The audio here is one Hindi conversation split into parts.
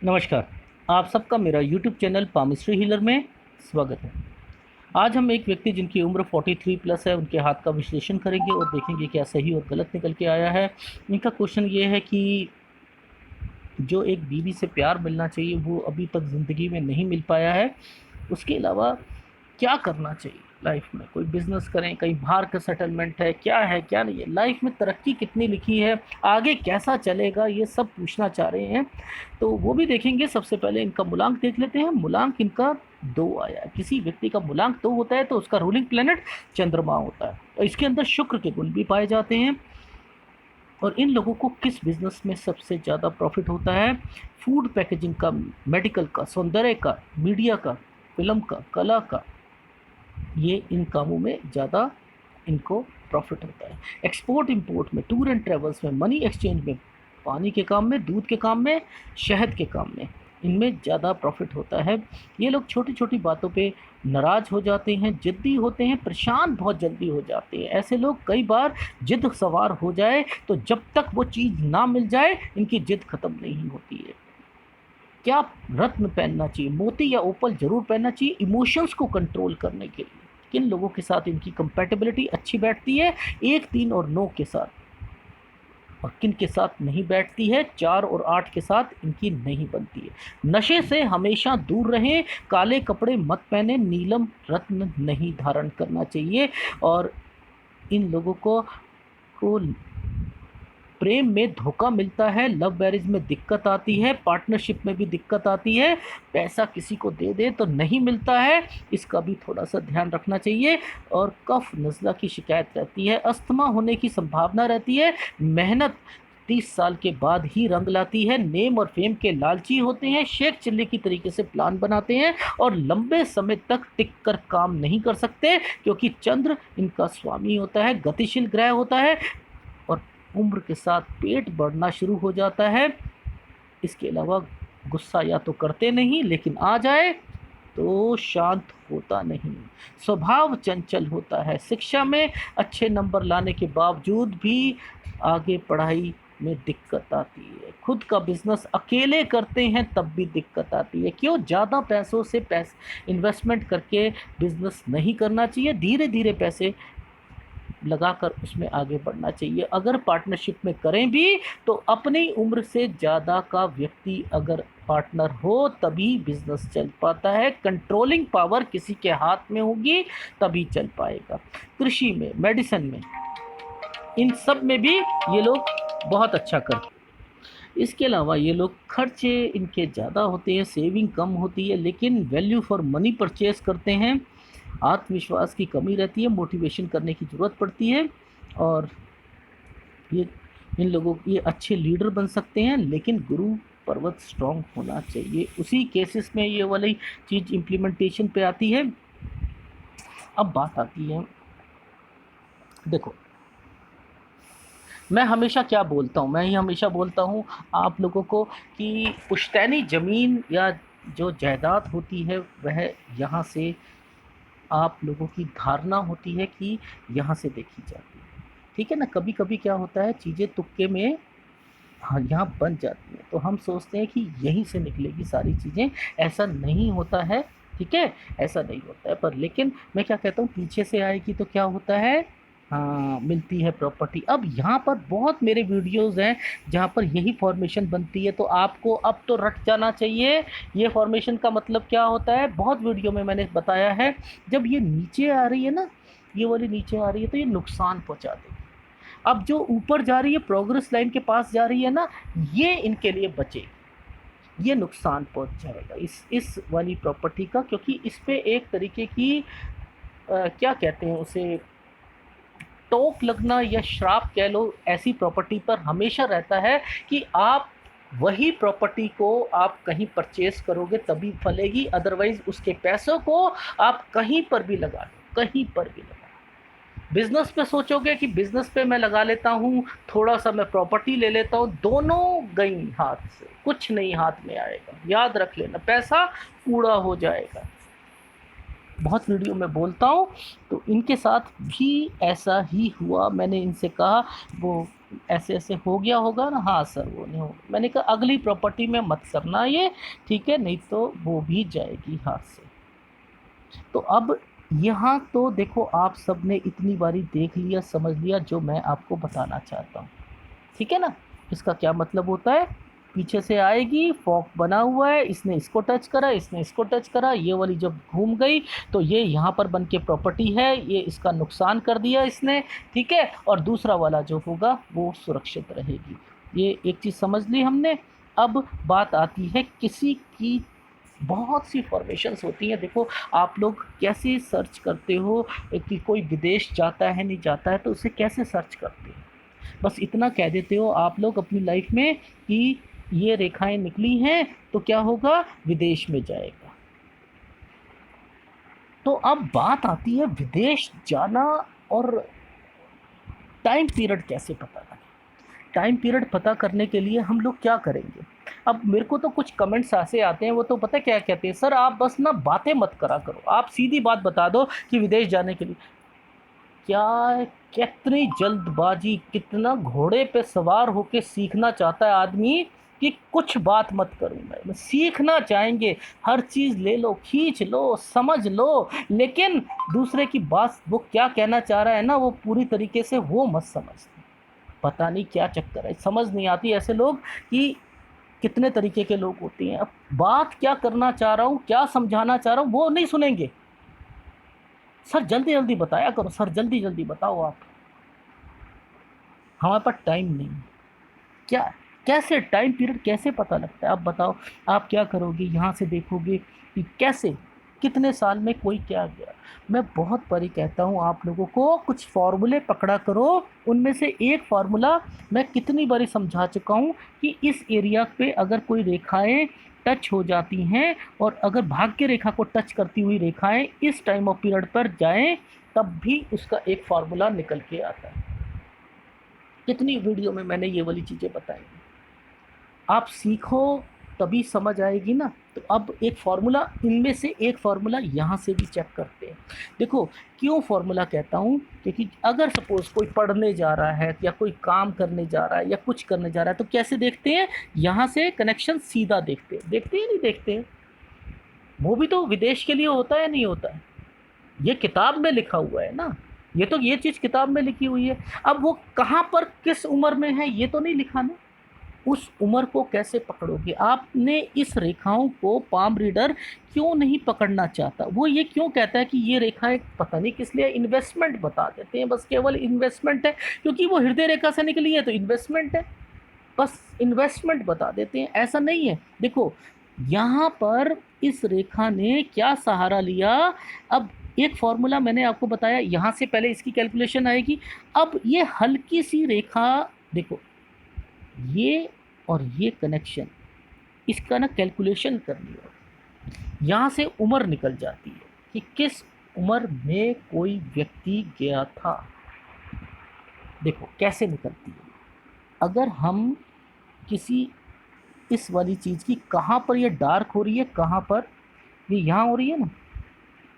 नमस्कार। आप सबका मेरा यूट्यूब चैनल पामिस्ट्री हीलर में स्वागत है। आज हम एक व्यक्ति जिनकी उम्र 43 प्लस है, उनके हाथ का विश्लेषण करेंगे और देखेंगे क्या सही और गलत निकल के आया है। इनका क्वेश्चन ये है कि जो एक बीवी से प्यार मिलना चाहिए वो अभी तक ज़िंदगी में नहीं मिल पाया है, उसके अलावा क्या करना चाहिए लाइफ में? कोई बिजनेस करें, कहीं बाहर का सेटलमेंट है, क्या है क्या नहीं है, लाइफ में तरक्की कितनी लिखी है, आगे कैसा चलेगा, ये सब पूछना चाह रहे हैं। तो वो भी देखेंगे। सबसे पहले इनका मूलांक देख लेते हैं। मूलांक इनका 2 आया है। किसी व्यक्ति का मूलांक 2 होता है तो उसका रूलिंग प्लेनेट चंद्रमा होता है और इसके अंदर शुक्र के गुण भी पाए जाते हैं। और इन लोगों को किस बिजनेस में सबसे ज़्यादा प्रॉफिट होता है? फूड पैकेजिंग का, मेडिकल का, सौंदर्य का, मीडिया का, फिल्म का, कला का, ये इन कामों में ज़्यादा इनको प्रॉफिट होता है। एक्सपोर्ट इंपोर्ट में, टूर एंड ट्रेवल्स में, मनी एक्सचेंज में, पानी के काम में, दूध के काम में, शहद के काम में, इनमें ज़्यादा प्रॉफिट होता है। ये लोग छोटी छोटी बातों पे नाराज़ हो जाते हैं, ज़िद्दी होते हैं, परेशान बहुत जल्दी हो जाते हैं। ऐसे लोग कई बार जिद सवार हो जाए तो जब तक वो चीज़ ना मिल जाए इनकी जिद ख़त्म नहीं होती है। क्या रत्न पहनना चाहिए, मोती या ओपल ज़रूर पहनना चाहिए इमोशंस को कंट्रोल करने के लिए। किन लोगों के साथ इनकी कंपैटिबिलिटी अच्छी बैठती है? 1, 3 और 9 के साथ। और किन के साथ नहीं बैठती है? 4 और 8 के साथ इनकी नहीं बनती है। नशे से हमेशा दूर रहें, काले कपड़े मत पहने, नीलम रत्न नहीं धारण करना चाहिए। और इन लोगों को प्रेम में धोखा मिलता है, लव मैरिज में दिक्कत आती है, पार्टनरशिप में भी दिक्कत आती है, पैसा किसी को दे दे तो नहीं मिलता है, इसका भी थोड़ा सा ध्यान रखना चाहिए। और कफ नज़ला की शिकायत रहती है, अस्थमा होने की संभावना रहती है। मेहनत 30 साल के बाद ही रंग लाती है। नेम और फेम के लालची होते हैं, शेख चिल्ले की तरीके से प्लान बनाते हैं और लंबे समय तक टिक कर काम नहीं कर सकते क्योंकि चंद्र इनका स्वामी होता है, गतिशील ग्रह होता है। और उम्र के साथ पेट बढ़ना शुरू हो जाता है। इसके अलावा गुस्सा या तो करते नहीं, लेकिन आ जाए तो शांत होता नहीं। स्वभाव चंचल होता है। शिक्षा में अच्छे नंबर लाने के बावजूद भी आगे पढ़ाई में दिक्कत आती है। खुद का बिजनेस अकेले करते हैं तब भी दिक्कत आती है। क्यों? ज़्यादा पैसों से पैसे इन्वेस्टमेंट करके बिजनेस नहीं करना चाहिए, धीरे धीरे पैसे लगाकर उसमें आगे बढ़ना चाहिए। अगर पार्टनरशिप में करें भी तो अपनी उम्र से ज़्यादा का व्यक्ति अगर पार्टनर हो तभी बिजनेस चल पाता है। कंट्रोलिंग पावर किसी के हाथ में होगी तभी चल पाएगा। कृषि में, मेडिसिन में, इन सब में भी ये लोग बहुत अच्छा करते हैं। इसके अलावा ये लोग खर्चे इनके ज़्यादा होते हैं, सेविंग कम होती है, लेकिन वैल्यू फॉर मनी परचेज करते हैं। आत्मविश्वास की कमी रहती है, मोटिवेशन करने की ज़रूरत पड़ती है। और ये इन लोगों ये अच्छे लीडर बन सकते हैं, लेकिन गुरु पर्वत स्ट्रांग होना चाहिए। उसी केसेस में ये वाली चीज़ इम्प्लीमेंटेशन पे आती है। अब बात आती है, देखो, मैं हमेशा क्या बोलता हूँ, मैं ही हमेशा बोलता हूँ आप लोगों को कि पुश्तैनी ज़मीन या जो जायदाद होती है वह यहाँ से आप लोगों की धारणा होती है कि यहाँ से देखी जाती है। ठीक है ना? कभी कभी क्या होता है, चीज़ें तुक्के में हाँ यहाँ बन जाती हैं तो हम सोचते हैं कि यहीं से निकलेगी सारी चीज़ें। ऐसा नहीं होता है। ठीक है, ऐसा नहीं होता है। पर लेकिन मैं क्या कहता हूँ, पीछे से आएगी तो क्या होता है, हाँ मिलती है प्रॉपर्टी। अब यहाँ पर बहुत मेरे वीडियोज़ हैं जहाँ पर यही फॉर्मेशन बनती है, तो आपको अब तो रट जाना चाहिए ये फॉर्मेशन का मतलब क्या होता है। बहुत वीडियो में मैंने बताया है, जब ये नीचे आ रही है ना, ये वाली नीचे आ रही है तो ये नुकसान पहुँचा देगी। अब जो ऊपर जा रही है, प्रोग्रेस लाइन के पास जा रही है ना, ये इनके लिए बचे, ये नुकसान पहुंच जाएगा इस वाली प्रॉपर्टी का, क्योंकि इस पे एक तरीके की क्या कहते हैं उसे, टोक लगना या श्राप कह लो, ऐसी प्रॉपर्टी पर हमेशा रहता है कि आप वही प्रॉपर्टी को आप कहीं परचेज करोगे तभी फलेगी, अदरवाइज उसके पैसों को आप कहीं पर भी लगा लो, कहीं पर भी लगा। बिजनेस पे सोचोगे कि बिजनेस पे मैं लगा लेता हूँ, थोड़ा सा मैं प्रॉपर्टी ले लेता हूँ, दोनों गई हाथ से, कुछ नहीं हाथ में आएगा। याद रख लेना, पैसा कूड़ा हो जाएगा। बहुत वीडियो में बोलता हूँ। तो इनके साथ भी ऐसा ही हुआ। मैंने इनसे कहा, वो ऐसे ऐसे हो गया होगा ना, हाँ सर वो नहीं हो, मैंने कहा अगली प्रॉपर्टी में मत करना ये, ठीक है, नहीं तो वो भी जाएगी हाथ से। तो अब यहाँ तो देखो आप सबने इतनी बारी देख लिया, समझ लिया जो मैं आपको बताना चाहता हूँ, ठीक है ना। इसका क्या मतलब होता है, पीछे से आएगी, फॉक बना हुआ है, इसने इसको टच करा, इसने इसको टच करा, ये वाली जब घूम गई तो ये यहाँ पर बन के प्रॉपर्टी है, ये इसका नुकसान कर दिया इसने, ठीक है, और दूसरा वाला जो होगा वो सुरक्षित रहेगी। ये एक चीज़ समझ ली हमने। अब बात आती है किसी की, बहुत सी फॉर्मेशंस होती हैं, देखो आप लोग कैसे सर्च करते हो कि कोई विदेश जाता है नहीं जाता है, तो उसे कैसे सर्च करते हो, बस इतना कह देते हो आप लोग अपनी लाइफ में कि ये रेखाएं निकली हैं तो क्या होगा, विदेश में जाएगा। तो अब बात आती है विदेश जाना और टाइम पीरियड कैसे पता करें। टाइम पीरियड पता करने के लिए हम लोग क्या करेंगे। अब मेरे को तो कुछ कमेंट्स ऐसे आते हैं, वो तो पता क्या कहते हैं, सर आप बस ना बातें मत करा करो, आप सीधी बात बता दो कि विदेश जाने के लिए क्या, कितनी जल्दबाजी, कितना घोड़े पे सवार होके सीखना चाहता है आदमी कि कुछ बात मत करूं मैं सीखना चाहेंगे, हर चीज़ ले लो, खींच लो, समझ लो, लेकिन दूसरे की बात वो क्या कहना चाह रहा है ना, वो पूरी तरीके से वो मत समझ। पता नहीं क्या चक्कर है, समझ नहीं आती ऐसे लोग कि कितने तरीके के लोग होते हैं। अब बात क्या करना चाह रहा हूँ, क्या समझाना चाह रहा हूँ, वो नहीं सुनेंगे। सर जल्दी जल्दी बताया करो, सर जल्दी जल्दी बताओ आप, हमारे पास टाइम नहीं है। क्या, कैसे टाइम पीरियड कैसे पता लगता है, आप बताओ। आप क्या करोगे, यहाँ से देखोगे कि कैसे, कितने साल में कोई क्या गया। मैं बहुत बारी कहता हूँ आप लोगों को, कुछ फार्मूले पकड़ा करो, उनमें से एक फार्मूला मैं कितनी बारी समझा चुका हूँ कि इस एरिया पे अगर कोई रेखाएं टच हो जाती हैं और अगर भाग्य रेखा को टच करती हुई रेखाएं इस टाइम ऑफ पीरियड पर जाएं, तब भी उसका एक फार्मूला निकल के आता है। कितनी वीडियो में मैंने ये वाली चीज़ें बताई, आप सीखो तभी समझ आएगी ना। तो अब एक फार्मूला, इनमें से एक फार्मूला यहाँ से भी चेक करते हैं। देखो क्यों फार्मूला कहता हूँ, क्योंकि अगर सपोज कोई पढ़ने जा रहा है या कोई काम करने जा रहा है या कुछ करने जा रहा है, तो कैसे देखते हैं, यहाँ से कनेक्शन सीधा देखते हैं, देखते हैं नहीं देखते हैं। वो भी तो विदेश के लिए होता है नहीं होता है, ये किताब में लिखा हुआ है ना, ये तो ये चीज़ किताब में लिखी हुई है। अब वो कहाँ पर किस उम्र में है ये तो नहीं लिखा ना, उस उम्र को कैसे पकड़ोगे। आपने इस रेखाओं को पाम रीडर क्यों नहीं पकड़ना चाहता, वो ये क्यों कहता है कि ये रेखाएं, पता नहीं किस लिए इन्वेस्टमेंट बता देते हैं, बस केवल इन्वेस्टमेंट है, क्योंकि वो हृदय रेखा से निकली है तो इन्वेस्टमेंट है, बस इन्वेस्टमेंट बता देते हैं। ऐसा नहीं है, देखो यहाँ पर इस रेखा ने क्या सहारा लिया। अब एक फॉर्मूला मैंने आपको बताया, यहाँ से पहले इसकी कैलकुलेशन आएगी। अब ये हल्की सी रेखा देखो, ये और ये कनेक्शन, इसका ना कैलकुलेशन करनी है, यहाँ से उम्र निकल जाती है कि किस उम्र में कोई व्यक्ति गया था। देखो कैसे निकलती है, अगर हम किसी इस वाली चीज़ की, कहाँ पर ये डार्क हो रही है, कहाँ पर ये यहाँ हो रही है ना,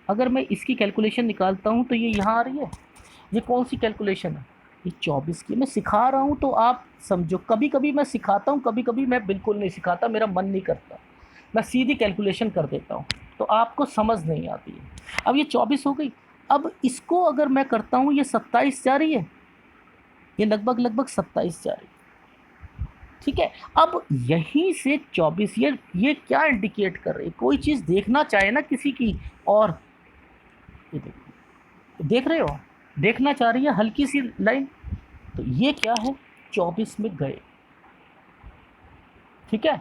अगर मैं इसकी कैलकुलेशन निकालता हूँ तो ये यहाँ आ रही है। ये कौन सी कैलकुलेशन है, ये 24 की। मैं सिखा रहा हूँ तो आप समझो, कभी कभी मैं सिखाता हूँ, कभी कभी मैं बिल्कुल नहीं सिखाता, मेरा मन नहीं करता, मैं सीधी कैलकुलेशन कर देता हूँ तो आपको समझ नहीं आती है। अब ये 24 हो गई, अब इसको अगर मैं करता हूँ, ये 27 जा रही है, ये लगभग लगभग 27 जा रही है, ठीक है। अब यहीं से 24, ये क्या इंडिकेट कर रही है, कोई चीज़ देखना चाहे ना किसी की, और ये देखो, देख रहे हो, देखना चाह रही है हल्की सी लाइन, तो ये क्या है, 24 में गए, ठीक है,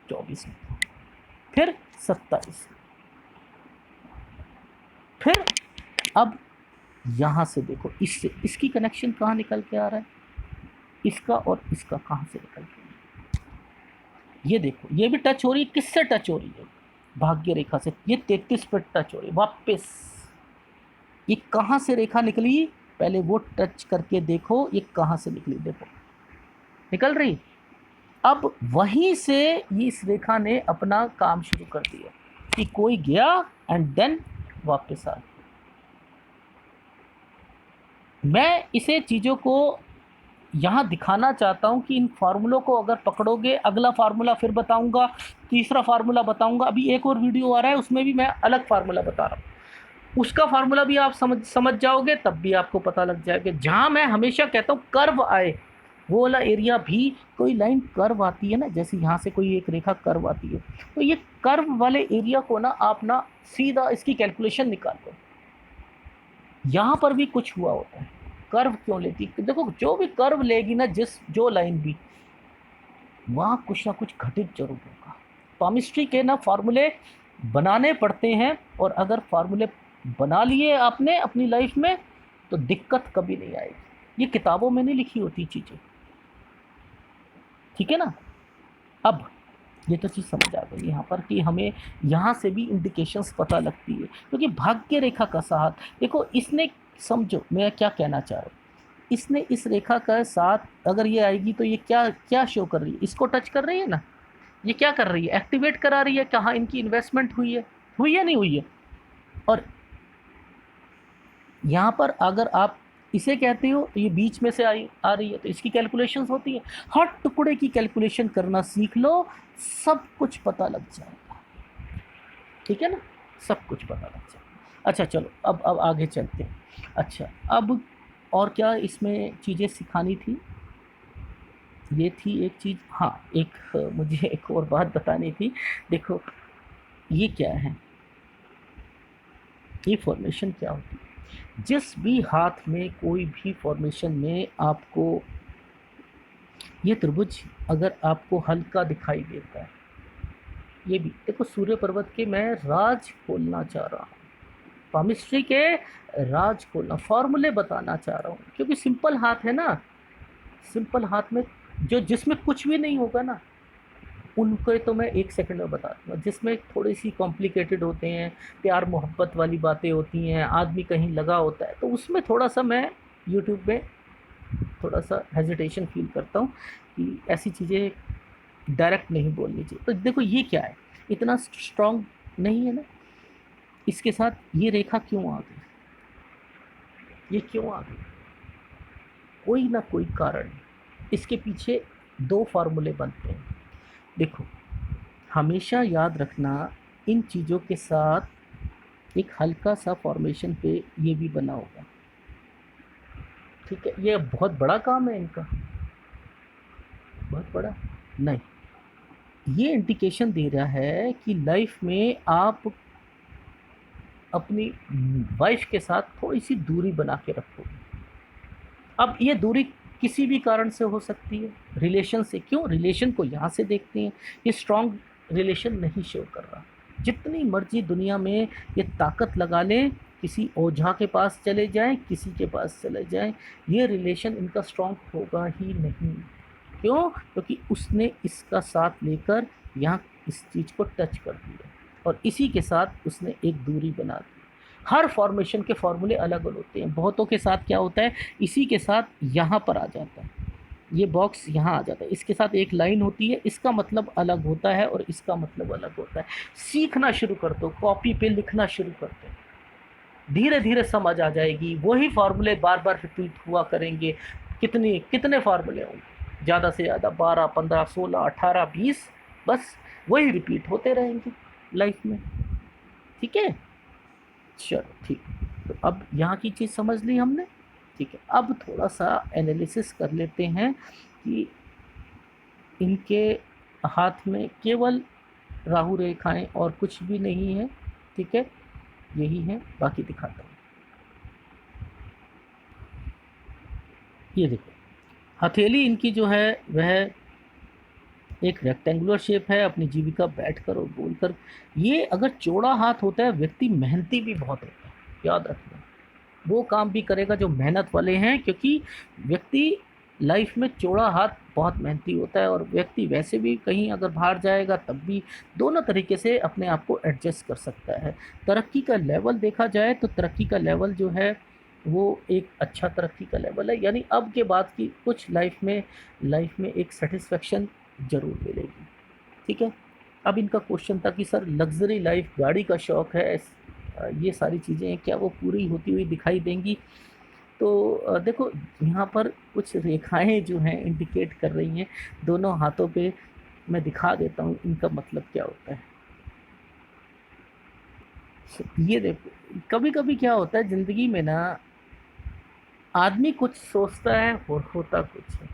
24 में, फिर 27, फिर अब यहाँ से देखो, इससे इसकी कनेक्शन कहाँ निकल के आ रहा है, इसका और इसका कहाँ से निकल के, ये देखो ये भी टच हो रही है, किससे टच हो रही है, भाग्य रेखा से, ये 33 पर टच हो रही है वापस। ये कहाँ से रेखा निकली, पहले वो टच करके देखो ये कहाँ से निकली, देखो निकल रही। अब वहीं से ये इस रेखा ने अपना काम शुरू कर दिया कि कोई गया एंड देन वापस आ गया। मैं इसे चीज़ों को यहाँ दिखाना चाहता हूँ कि इन फार्मूलों को अगर पकड़ोगे, अगला फार्मूला फिर बताऊँगा, तीसरा फार्मूला बताऊँगा, अभी एक और वीडियो आ रहा है उसमें भी मैं अलग फार्मूला बता रहा हूँ, उसका फार्मूला भी आप समझ जाओगे, तब भी आपको पता लग जाएगा। जहाँ मैं हमेशा कहता हूँ कर्व आए, वो वाला एरिया भी, कोई लाइन कर्व आती है ना, जैसे यहाँ से कोई एक रेखा कर्व आती है, तो ये कर्व वाले एरिया को ना आप ना सीधा इसकी कैलकुलेशन निकाल लो। यहाँ पर भी कुछ हुआ होता है, कर्व क्यों लेती है, देखो जो भी कर्व लेगी ना, जो लाइन भी, वहाँ कुछ ना कुछ घटित जरूर होगा। पामिस्ट्री के ना फार्मूले बनाने पड़ते हैं, और अगर फार्मूले बना लिए आपने अपनी लाइफ में तो दिक्कत कभी नहीं आएगी। ये किताबों में नहीं लिखी होती चीज़ें, ठीक है ना। अब ये तो चीज़ समझ आ गई यहाँ पर कि हमें यहाँ से भी इंडिकेशंस पता लगती है, क्योंकि भाग्य रेखा का साथ, देखो इसने, समझो मैं क्या कहना चाह रहा हूँ, इसने इस रेखा का साथ अगर ये आएगी तो ये क्या क्या शो कर रही है, इसको टच कर रही है ना, ये क्या कर रही है, एक्टिवेट करा रही है, कहाँ इनकी इन्वेस्टमेंट हुई है नहीं हुई है। और यहाँ पर अगर आप इसे कहते हो तो ये बीच में से आ रही है, तो इसकी कैलकुलेशंस होती है। हर टुकड़े की कैलकुलेशन करना सीख लो, सब कुछ पता लग जाएगा, ठीक है ना, सब कुछ पता लग जाएगा। अच्छा चलो अब आगे चलते हैं। अच्छा अब और क्या इसमें चीज़ें सिखानी थी, ये थी एक चीज़, हाँ एक मुझे एक और बात बतानी थी। देखो ये क्या है, ये फॉर्मेशन क्या होती है, जिस भी हाथ में कोई भी फॉर्मेशन में आपको ये त्रिभुज अगर आपको हल्का दिखाई देता है, ये भी देखो सूर्य पर्वत के मैं राज खोलना चाह रहा हूँ, पामिस्ट्री के राज खोलना, फॉर्मूले बताना चाह रहा हूँ, क्योंकि सिंपल हाथ है ना, सिंपल हाथ में जो जिसमें कुछ भी नहीं होगा ना, उनको तो मैं एक सेकंड में बता दूंगा। जिसमें थोड़ी सी कॉम्प्लिकेटेड होते हैं, प्यार मोहब्बत वाली बातें होती हैं, आदमी कहीं लगा होता है, तो उसमें थोड़ा सा मैं यूट्यूब में थोड़ा सा हेजिटेशन फील करता हूँ कि ऐसी चीज़ें डायरेक्ट नहीं बोलनी चाहिए। तो देखो ये क्या है, इतना स्ट्रांग नहीं है ना, इसके साथ ये रेखा क्यों आ गई, ये क्यों आ गई, कोई ना कोई कारण, इसके पीछे दो फार्मूले बनते हैं। देखो हमेशा याद रखना, इन चीज़ों के साथ एक हल्का सा फॉर्मेशन पे ये भी बना होगा, ठीक है। ये बहुत बड़ा काम है इनका, बहुत बड़ा नहीं, ये इंडिकेशन दे रहा है कि लाइफ में आप अपनी वाइफ के साथ थोड़ी सी दूरी बना के रखोगे। अब ये दूरी किसी भी कारण से हो सकती है, रिलेशन से, क्यों रिलेशन को यहाँ से देखते हैं, ये स्ट्रॉन्ग रिलेशन नहीं शो कर रहा। जितनी मर्जी दुनिया में ये ताकत लगा लें, किसी ओझा के पास चले जाएं, किसी के पास चले जाएं, ये रिलेशन इनका स्ट्रॉन्ग होगा ही नहीं। क्यों, क्योंकि उसने इसका साथ लेकर यहाँ इस चीज़ को टच कर दिया, और इसी के साथ उसने एक दूरी बना दी। हर फॉर्मेशन के फॉर्मूले अलग अलग होते हैं, बहुतों के साथ क्या होता है, इसी के साथ यहाँ पर आ जाता है, ये बॉक्स यहाँ आ जाता है, इसके साथ एक लाइन होती है, इसका मतलब अलग होता है और इसका मतलब अलग होता है। सीखना शुरू कर दो, कॉपी पे लिखना शुरू कर दो, धीरे धीरे समझ आ जाएगी। वही फार्मूले बार बार रिपीट हुआ करेंगे। कितने फार्मूले होंगे, ज़्यादा से ज़्यादा 12, 15, 16, 18, 20, बस वही रिपीट होते रहेंगे लाइफ में, ठीक है। चलो ठीक, तो अब यहाँ की चीज़ समझ ली हमने, ठीक है। अब थोड़ा सा एनालिसिस कर लेते हैं कि इनके हाथ में केवल राहु रेखाएं और कुछ भी नहीं है, ठीक है, यही है, बाकी दिखाता हूँ। ये देखो हथेली इनकी जो है वह एक रेक्टेंगुलर शेप है, अपनी जीविका बैठकर और बोलकर। ये अगर चौड़ा हाथ होता है, व्यक्ति मेहनती भी बहुत होता है, याद रखना, वो काम भी करेगा जो मेहनत वाले हैं, क्योंकि व्यक्ति लाइफ में चौड़ा हाथ बहुत मेहनती होता है, और व्यक्ति वैसे भी कहीं अगर बाहर जाएगा तब भी दोनों तरीके से अपने आप को एडजस्ट कर सकता है। तरक्की का लेवल देखा जाए तो तरक्की का लेवल जो है वो एक अच्छा तरक्की का लेवल है, यानी अब के बाद की कुछ लाइफ में एक सेटिस्फेक्शन ज़रूर मिलेगी, ठीक है। अब इनका क्वेश्चन था कि सर लग्जरी लाइफ, गाड़ी का शौक़ है, ये सारी चीज़ें क्या वो पूरी होती हुई दिखाई देंगी। तो देखो यहाँ पर कुछ रेखाएं जो हैं इंडिकेट कर रही हैं दोनों हाथों पे। मैं दिखा देता हूँ इनका मतलब क्या होता है। ये देखो, कभी कभी क्या होता है ज़िंदगी में ना, आदमी कुछ सोचता है और होता कुछ है।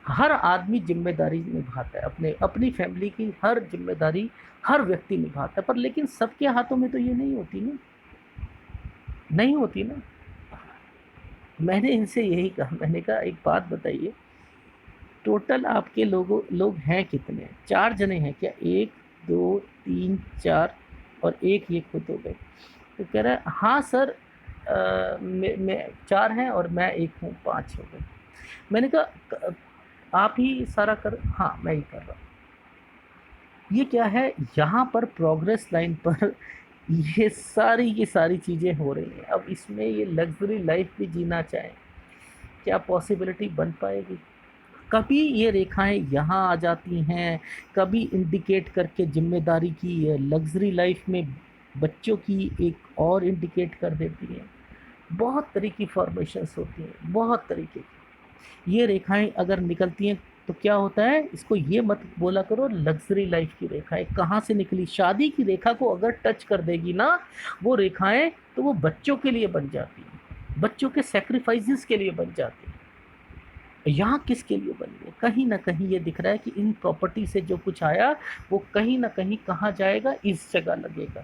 हर आदमी जिम्मेदारी निभाता है, अपने अपनी फैमिली की हर जिम्मेदारी हर व्यक्ति निभाता है, पर लेकिन सबके हाथों में तो ये नहीं होती ना, नहीं होती ना। मैंने इनसे यही कहा, मैंने कहा एक बात बताइए, टोटल आपके लोग हैं कितने? 4 जने हैं क्या? 1 2 3 4 और एक ये खुद हो गए। तो कह रहा है हाँ सर, मैं 4 हैं और मैं एक हूँ, 5 हो गए। मैंने कहा आप ही सारा कर? हाँ मैं ही कर रहा हूँ। ये क्या है, यहाँ पर प्रोग्रेस लाइन पर ये सारी की सारी चीज़ें हो रही हैं। अब इसमें ये लग्जरी लाइफ भी जीना चाहें, क्या पॉसिबिलिटी बन पाएगी? कभी ये रेखाएं यहाँ आ जाती हैं, कभी इंडिकेट करके जिम्मेदारी की लग्जरी लाइफ में बच्चों की एक और इंडिकेट कर देती हैं। बहुत तरह की फॉर्मेशंस होती हैं, बहुत तरीके की। ये रेखाएं अगर निकलती हैं तो क्या होता है, इसको ये मत बोला करो लग्जरी लाइफ की रेखाएं कहाँ से निकली। शादी की रेखा को अगर टच कर देगी ना वो रेखाएं, तो वो बच्चों के लिए बन जाती हैं, बच्चों के सेक्रीफाइसेस के लिए बन जाती हैं। यहाँ किसके लिए बनी है? कहीं ना कहीं ये दिख रहा है कि इन प्रॉपर्टी से जो कुछ आया वो कहीं ना कहीं कहाँ जाएगा, इस जगह लगेगा।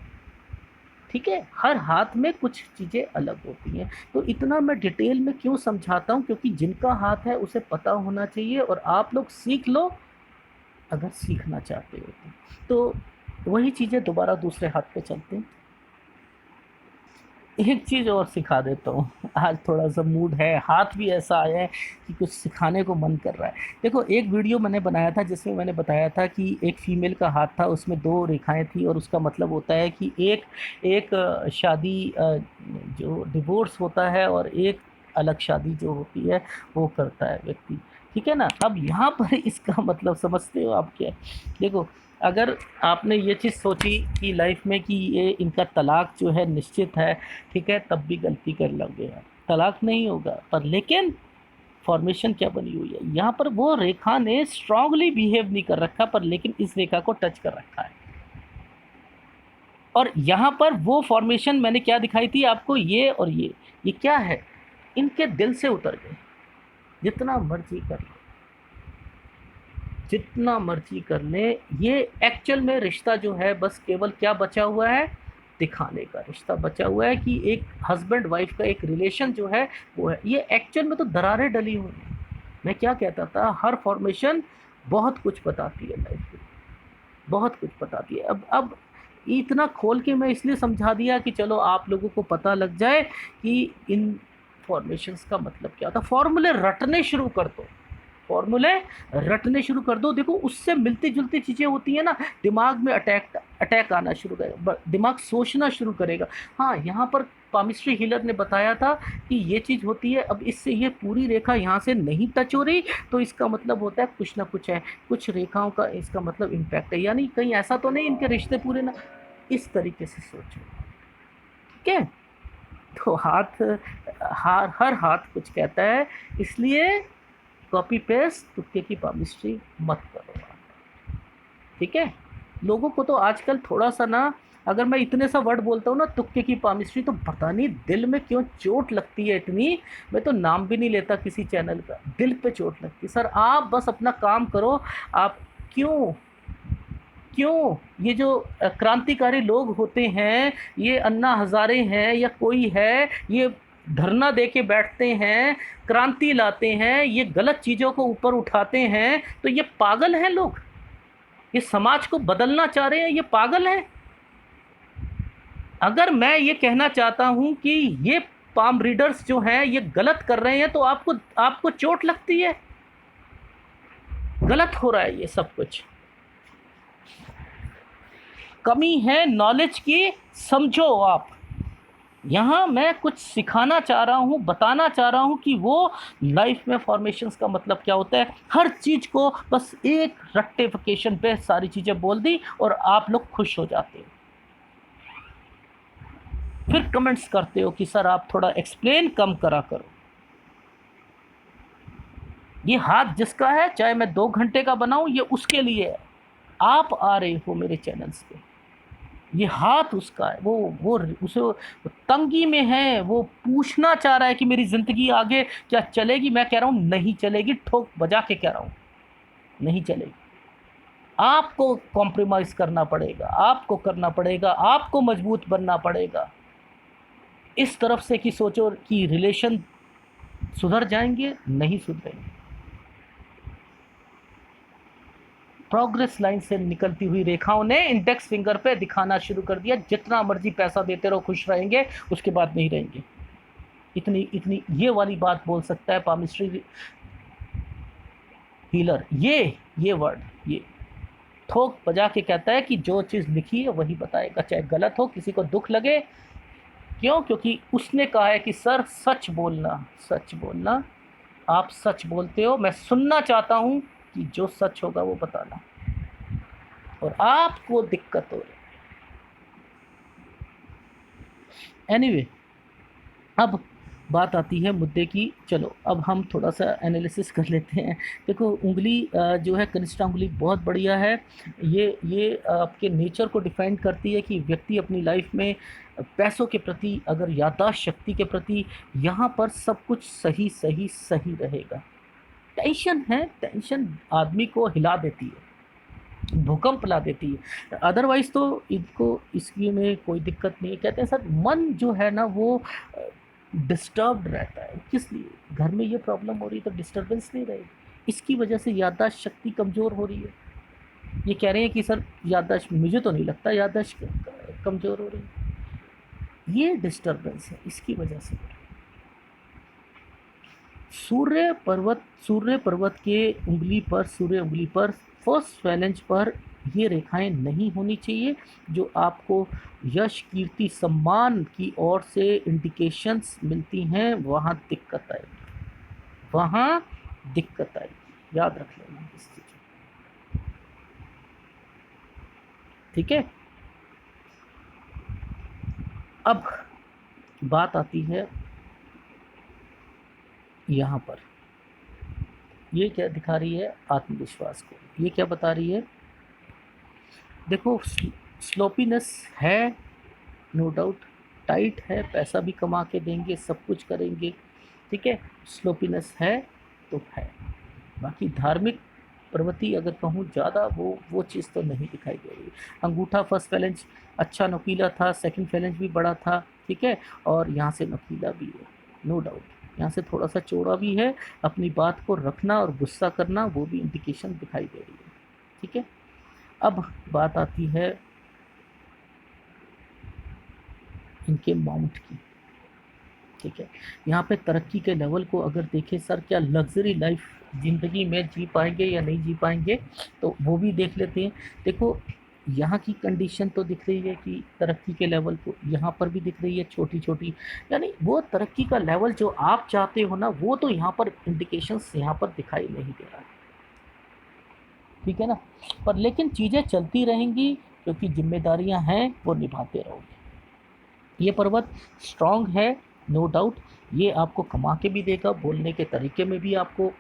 ठीक है, हर हाथ में कुछ चीज़ें अलग होती हैं। तो इतना मैं डिटेल में क्यों समझाता हूँ, क्योंकि जिनका हाथ है उसे पता होना चाहिए, और आप लोग सीख लो अगर सीखना चाहते हो तो। वही चीज़ें दोबारा दूसरे हाथ पे चलते हैं। एक चीज़ और सिखा देता हूँ, आज थोड़ा सा मूड है, हाथ भी ऐसा आया है कि कुछ सिखाने को मन कर रहा है। देखो एक वीडियो मैंने बनाया था जिसमें मैंने बताया था कि एक फीमेल का हाथ था, उसमें 2 रेखाएं थी, और उसका मतलब होता है कि एक एक शादी जो डिवोर्स होता है, और एक अलग शादी जो होती है वो करता है व्यक्ति। ठीक है ना। अब यहाँ पर इसका मतलब समझते हो आप क्या? देखो, अगर आपने ये चीज़ सोची कि लाइफ में कि ये इनका तलाक जो है निश्चित है, ठीक है, तब भी गलती कर लोगे आप, तलाक नहीं होगा। पर लेकिन फॉर्मेशन क्या बनी हुई है यहाँ पर, वो रेखा ने स्ट्रांगली बिहेव नहीं कर रखा, पर लेकिन इस रेखा को टच कर रखा है। और यहाँ पर वो फॉर्मेशन मैंने क्या दिखाई थी आपको, ये और ये क्या है, इनके दिल से उतर गए। जितना मर्जी कर लो, जितना मर्जी कर ले, ये एक्चुअल में रिश्ता जो है बस केवल क्या बचा हुआ है, दिखाने का रिश्ता बचा हुआ है कि एक हस्बैंड वाइफ का एक रिलेशन जो है वो है। ये एक्चुअल में तो दरारें डली हुई हैं। मैं क्या कहता था, हर फॉर्मेशन बहुत कुछ बताती है लाइफ में, बहुत कुछ बताती है। अब इतना खोल के मैं इसलिए समझा दिया कि चलो आप लोगों को पता लग जाए कि इन फॉर्मेशंस का मतलब क्या होता है। फॉर्मूले रटने शुरू कर दो, फॉर्मूले रटने शुरू कर दो। देखो उससे मिलती जुलती चीज़ें होती हैं ना, दिमाग में अटैक अटैक आना शुरू करेगा, दिमाग सोचना शुरू करेगा। हाँ, यहाँ पर पामिस्ट्री हीलर ने बताया था कि ये चीज़ होती है। अब इससे ये पूरी रेखा यहाँ से नहीं टच हो रही, तो इसका मतलब होता है कुछ ना कुछ है, कुछ रेखाओं का इसका मतलब इम्पैक्ट है, यानी कहीं ऐसा तो नहीं इनके रिश्ते पूरे ना। इस तरीके से सोचो, ठीक है। तो हाथ, हर हाथ कुछ कहता है, इसलिए कॉपी पेस्ट तुक्के की पामिस्ट्री मत करो आप, ठीक है। लोगों को तो आजकल थोड़ा सा ना, अगर मैं इतने सा वर्ड बोलता हूँ ना तुक्के की पामिस्ट्री, तो पता नहीं दिल में क्यों चोट लगती है इतनी। मैं तो नाम भी नहीं लेता किसी चैनल का, दिल पे चोट लगती है। सर आप बस अपना काम करो। आप क्यों क्यों ये जो क्रांतिकारी लोग होते हैं, ये अन्ना हजारे हैं या कोई है, ये धरना दे के बैठते हैं, क्रांति लाते हैं, ये गलत चीज़ों को ऊपर उठाते हैं, तो ये पागल हैं लोग, ये समाज को बदलना चाह रहे हैं, ये पागल हैं। अगर मैं ये कहना चाहता हूँ कि ये पाम रीडर्स जो हैं ये गलत कर रहे हैं, तो आपको आपको चोट लगती है, गलत हो रहा है ये सब कुछ, कमी है नॉलेज की, समझो आप। यहाँ मैं कुछ सिखाना चाह रहा हूँ, बताना चाह रहा हूँ कि वो लाइफ में फॉर्मेशंस का मतलब क्या होता है। हर चीज़ को बस एक रट्टिफिकेशन पे सारी चीज़ें बोल दी और आप लोग खुश हो जाते हो। फिर कमेंट्स करते हो कि सर आप थोड़ा एक्सप्लेन कम करा करो। ये हाथ जिसका है, चाहे मैं 2 घंटे का बनाऊं, ये उसके लिए है। आप आ रहे हो मेरे चैनल्स पे, ये हाथ उसका है। वो उसे तंगी में है, वो पूछना चाह रहा है कि मेरी ज़िंदगी आगे क्या चलेगी। मैं कह रहा हूँ नहीं चलेगी, ठोक बजा के कह रहा हूँ नहीं चलेगी। आपको कॉम्प्रोमाइज़ करना पड़ेगा, आपको करना पड़ेगा, आपको मजबूत बनना पड़ेगा। इस तरफ से कि सोचो कि रिलेशन सुधर जाएंगे, नहीं सुधरेंगे। प्रोग्रेस लाइन से निकलती हुई रेखाओं ने इंडेक्स फिंगर पे दिखाना शुरू कर दिया, जितना मर्जी पैसा देते रहो खुश रहेंगे, उसके बाद नहीं रहेंगे। इतनी इतनी ये वाली बात बोल सकता है पामिस्ट्री हीलर। ये वर्ड, ये ठोक बजा के कहता है कि जो चीज़ लिखी है वही बताएगा, चाहे गलत हो, किसी को दुख लगे। क्यों? क्योंकि उसने कहा है कि सर सच बोलना, सच बोलना। आप सच बोलते हो, मैं सुनना चाहता हूँ कि जो सच होगा वो बताना। और आपको दिक्कत हो रही। एनीवे, अब बात आती है मुद्दे की। चलो अब हम थोड़ा सा एनालिसिस कर लेते हैं। देखो उंगली जो है कनिष्ठा उंगली बहुत बढ़िया है। ये आपके नेचर को डिफाइन करती है कि व्यक्ति अपनी लाइफ में पैसों के प्रति, अगर याददाश्त शक्ति के प्रति, यहाँ पर सब कुछ सही सही सही रहेगा। टेंशन है, टेंशन आदमी को हिला देती है, भूकंप ला देती है। अदरवाइज तो इनको इसकी में कोई दिक्कत नहीं है। कहते हैं सर मन जो है ना वो डिस्टर्ब्ड रहता है। किस लिए? घर में ये प्रॉब्लम हो रही है तो डिस्टर्बेंस नहीं रहेगी, इसकी वजह से याददाश्त शक्ति कमज़ोर हो रही है। ये कह रहे हैं कि सर याददाश्त, मुझे तो नहीं लगता याददाश्त कमज़ोर हो रही है, ये डिस्टर्बेंस है, इसकी वजह से। सूर्य पर्वत के उंगली पर, सूर्य उंगली पर फर्स्ट फैलेंज पर ये रेखाएं नहीं होनी चाहिए, जो आपको यश, कीर्ति, सम्मान की ओर से इंडिकेशंस मिलती हैं। वहाँ दिक्कत आएगी, वहाँ दिक्कत आएगी, याद रख लेना इस चीज़ को। ठीक है। अब बात आती है यहाँ पर, ये क्या दिखा रही है? आत्मविश्वास को। ये क्या बता रही है? देखो स्लोपीनेस है, नो डाउट, टाइट है, पैसा भी कमा के देंगे, सब कुछ करेंगे, ठीक है, स्लोपीनेस है तो है। बाकी धार्मिक प्रवृत्ति अगर कहूँ ज़्यादा, वो चीज़ तो नहीं दिखाई दे रही। अंगूठा फर्स्ट फैलेंज अच्छा नुकीला था, सेकंड फैलेंज भी बड़ा था, ठीक है, और यहाँ से नुकीला भी है, नो डाउट। यहाँ से थोड़ा सा चौड़ा भी है। अपनी बात को रखना और गुस्सा करना, वो भी इंडिकेशन दिखाई दे रही है, ठीक है। अब बात आती है इनके माउंट की, ठीक है। यहाँ पे तरक्की के लेवल को अगर देखें, सर क्या लग्जरी लाइफ ज़िंदगी में जी पाएंगे या नहीं जी पाएंगे, तो वो भी देख लेते हैं। देखो यहाँ की कंडीशन तो दिख रही है कि तरक्की के लेवल को यहाँ पर भी दिख रही है छोटी छोटी, यानी वो तरक्की का लेवल जो आप चाहते हो ना, वो तो यहाँ पर इंडिकेशंस यहाँ पर दिखाई नहीं दे रहा है, ठीक है ना। पर लेकिन चीज़ें चलती रहेंगी, क्योंकि जिम्मेदारियां हैं, वो निभाते रहोगे। ये पर्वत स्ट्रांग है, नो डाउट। ये आपको कमा के भी देगा, बोलने के तरीके में भी आपको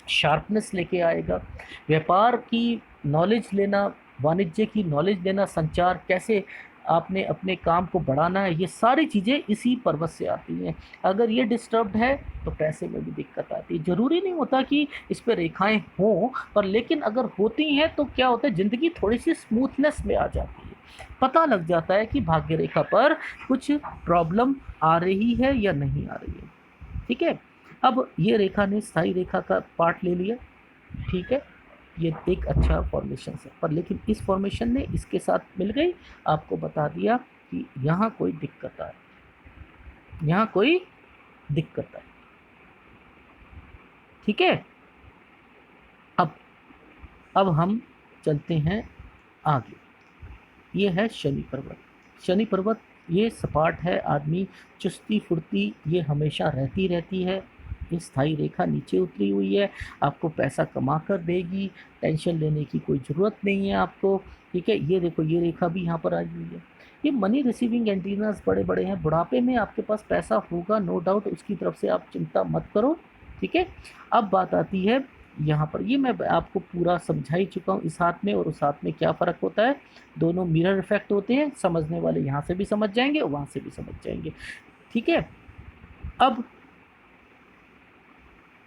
शार्पनेस लेके आएगा। व्यापार की नॉलेज लेना, वाणिज्य की नॉलेज लेना, संचार कैसे आपने अपने काम को बढ़ाना है, ये सारी चीज़ें इसी पर्वत से आती हैं। अगर ये डिस्टर्ब्ड है तो पैसे में भी दिक्कत आती है। ज़रूरी नहीं होता कि इस पर रेखाएं हों, पर लेकिन अगर होती हैं तो क्या होता है, ज़िंदगी थोड़ी सी स्मूथनेस में आ जाती है। पता लग जाता है कि भाग्य रेखा पर कुछ प्रॉब्लम आ रही है या नहीं आ रही है, ठीक है। अब ये रेखा ने स्थायी रेखा का पार्ट ले लिया, ठीक है, ये एक अच्छा फॉर्मेशन है। पर लेकिन इस फॉर्मेशन ने इसके साथ मिल गई, आपको बता दिया कि यहाँ कोई दिक्कत आए, यहाँ कोई दिक्कत आए, ठीक है। अब हम चलते हैं आगे। ये है शनि पर्वत। शनि पर्वत ये सपाट है, आदमी चुस्ती फुर्ती ये हमेशा रहती है। ये स्थायी रेखा नीचे उतरी हुई है, आपको पैसा कमा कर देगी, टेंशन लेने की कोई ज़रूरत नहीं है आपको, ठीक है। ये देखो ये रेखा भी यहाँ पर आई हुई है। ये मनी रिसीविंग एंटीनास बड़े बड़े हैं, बुढ़ापे में आपके पास पैसा होगा नो डाउट, उसकी तरफ से आप चिंता मत करो, ठीक है। अब बात आती है यहाँ पर, ये मैं आपको पूरा समझा ही चुका हूँ, इस हाथ में और उस हाथ में क्या फ़र्क होता है। दोनों मिरर इफेक्ट होते हैं, समझने वाले यहाँ से भी समझ जाएंगे और वहाँ से भी समझ जाएंगे, ठीक है। अब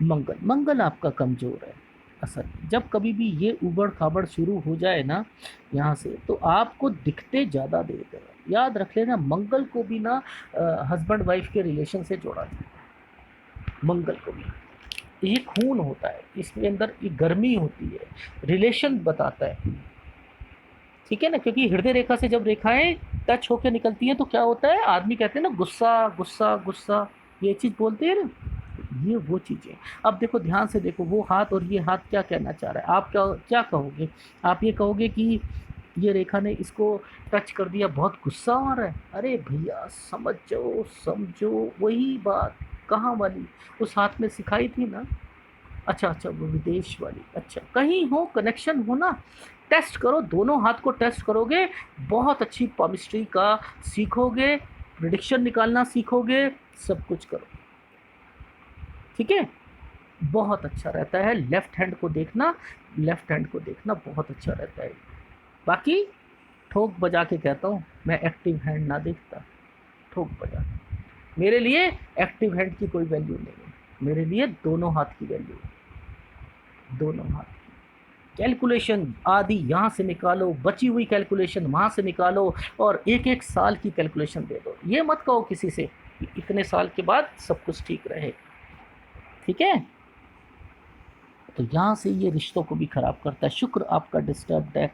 मंगल, मंगल आपका कमज़ोर है असल, जब कभी भी ये उबड़ खाबड़ शुरू हो जाए ना यहाँ से, तो आपको दिखते ज़्यादा देर कर, याद रख लेना मंगल को भी ना हस्बैंड वाइफ के रिलेशन से जोड़ा जाता है। मंगल को भी ये खून होता है, इसके अंदर ये गर्मी होती है, रिलेशन बताता है, ठीक है ना। क्योंकि हृदय रेखा से जब रेखाएं टच होकर निकलती हैं तो क्या होता है, आदमी कहते हैं ना गुस्सा गुस्सा गुस्सा, ये चीज़ बोलते हैं ना, ये वो चीज़ें। अब देखो ध्यान से देखो, वो हाथ और ये हाथ क्या कहना चाह रहा है, आप क्या क्या कहोगे, आप ये कहोगे कि ये रेखा ने इसको टच कर दिया, बहुत गुस्सा आ रहा है। अरे भैया समझो समझो, वही बात कहाँ वाली, उस हाथ में सिखाई थी ना। अच्छा अच्छा, वो विदेश वाली, अच्छा कहीं हो कनेक्शन हो ना, टेस्ट करो, दोनों हाथ को टेस्ट करोगे, बहुत अच्छी पामिस्ट्री का सीखोगे, प्रिडिक्शन निकालना सीखोगे, सब कुछ करो, ठीक है। बहुत अच्छा रहता है लेफ्ट हैंड को देखना, लेफ्ट हैंड को देखना बहुत अच्छा रहता है। बाकी ठोक बजा के कहता हूँ, मैं एक्टिव हैंड ना देखता, ठोक बजा के। मेरे लिए एक्टिव हैंड की कोई वैल्यू नहीं है, मेरे लिए दोनों हाथ की वैल्यू है, दोनों हाथ की कैलकुलेशन आदि यहाँ से निकालो, बची हुई कैलकुलेशन वहाँ से निकालो, और एक एक साल की कैलकुलेशन दे दो। ये मत कहो किसी से कि इतने साल के बाद सब कुछ ठीक रहे, ठीक है। तो यहाँ से ये रिश्तों को भी ख़राब करता है। शुक्र आपका डिस्टर्ब्ड है,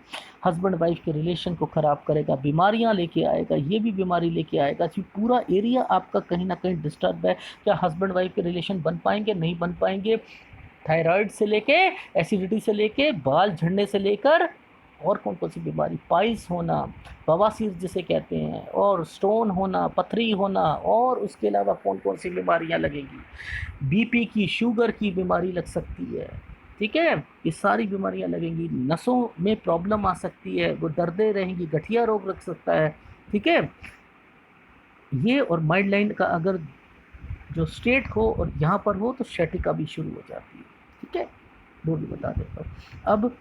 हस्बैंड वाइफ के रिलेशन को ख़राब करेगा, बीमारियाँ लेके आएगा, ये भी बीमारी लेके आएगा कि पूरा एरिया आपका कहीं ना कहीं डिस्टर्ब है। क्या हस्बैंड वाइफ के रिलेशन बन पाएंगे, नहीं बन पाएंगे। थायराइड से लेके, एसिडिटी से लेके, बाल झड़ने से लेकर और कौन कौन सी बीमारी, पाइल्स होना, बवासीर जिसे कहते हैं, और स्टोन होना, पथरी होना, और उसके अलावा कौन कौन सी बीमारियां लगेंगी, बीपी की, शुगर की बीमारी लग सकती है, ठीक है। ये सारी बीमारियां लगेंगी, नसों में प्रॉब्लम आ सकती है, वो दर्दें रहेंगी, गठिया रोग लग सकता है, ठीक है। ये और माइड लाइन का अगर जो स्टेट हो और यहाँ पर हो तो शैटिका भी शुरू हो जाती है, ठीक है, वो भी बता देता हूँ। अब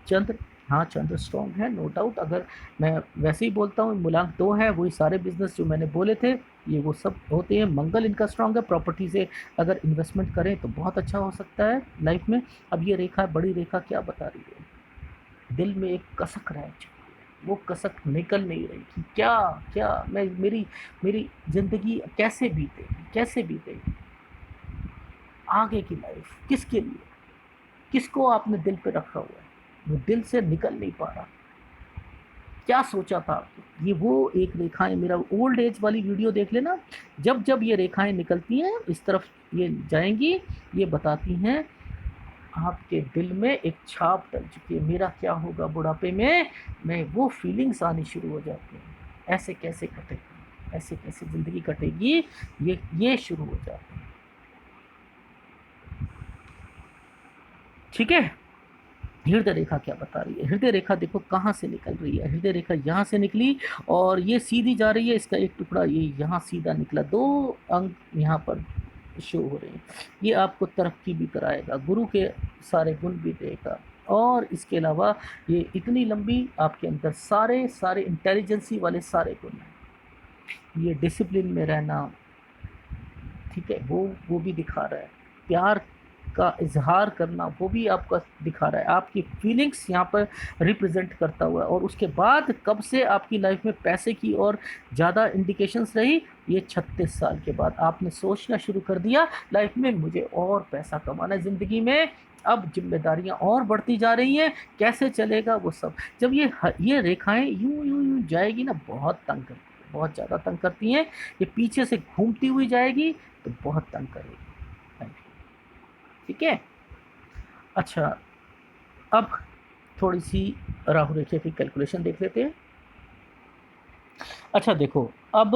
चंद्र, हाँ चंद्र स्ट्रॉन्ग है नो डाउट, अगर मैं वैसे ही बोलता हूँ मूलांक 2 है, वही सारे बिजनेस जो मैंने बोले थे ये वो सब होते हैं। मंगल इनका स्ट्रॉन्ग है, प्रॉपर्टी से अगर इन्वेस्टमेंट करें तो बहुत अच्छा हो सकता है लाइफ में। अब ये रेखा, बड़ी रेखा क्या बता रही है, दिल में एक कसक रह चुकी है, वो कसक निकल नहीं रही कि क्या क्या मैं, मेरी मेरी ज़िंदगी कैसे बीतेगी, कैसे बीतेगी, आगे की लाइफ किसके लिए, किसको आपने दिल पे रखा हुआ है, वो दिल से निकल नहीं पा रहा, क्या सोचा था आपने। ये वो एक रेखाएं, मेरा ओल्ड एज वाली वीडियो देख लेना, जब जब ये रेखाएं निकलती हैं इस तरफ ये जाएंगी, ये बताती हैं आपके दिल में एक छाप डल चुकी है, मेरा क्या होगा बुढ़ापे में, मैं वो फीलिंग्स आनी शुरू हो जाती हैं, ऐसे कैसे कटेगी, ऐसे कैसे ज़िंदगी कटेगी, ये शुरू हो जाती है, ठीक है। हृदय रेखा क्या बता रही है, हृदय रेखा देखो कहाँ से निकल रही है, हृदय रेखा यहाँ से निकली और ये सीधी जा रही है, इसका एक टुकड़ा ये यहाँ सीधा निकला, 2 अंक यहाँ पर शो हो रहे हैं। ये आपको तरक्की भी कराएगा, गुरु के सारे गुण भी देगा, और इसके अलावा ये इतनी लंबी आपके अंदर सारे सारे इंटेलिजेंसी वाले सारे गुण हैं। ये डिसिप्लिन में रहना, ठीक है, वो भी दिखा रहा है, प्यार का इजहार करना वो भी आपका दिखा रहा है, आपकी फीलिंग्स यहाँ पर रिप्रेजेंट करता हुआ है। और उसके बाद कब से आपकी लाइफ में पैसे की और ज़्यादा इंडिकेशंस रही, ये 36 साल के बाद आपने सोचना शुरू कर दिया लाइफ में मुझे और पैसा कमाना है ज़िंदगी में, अब जिम्मेदारियां और बढ़ती जा रही हैं, कैसे चलेगा वो सब। जब ये रेखाएं यूं यूं यूं जाएगी ना, बहुत तंग करती है, बहुत ज़्यादा तंग करती हैं। ये पीछे से घूमती हुई जाएगी तो बहुत तंग करेगी, ठीक है। अच्छा, अब थोड़ी सी राहु रेखा की कैलकुलेशन देख लेते हैं। अच्छा देखो, अब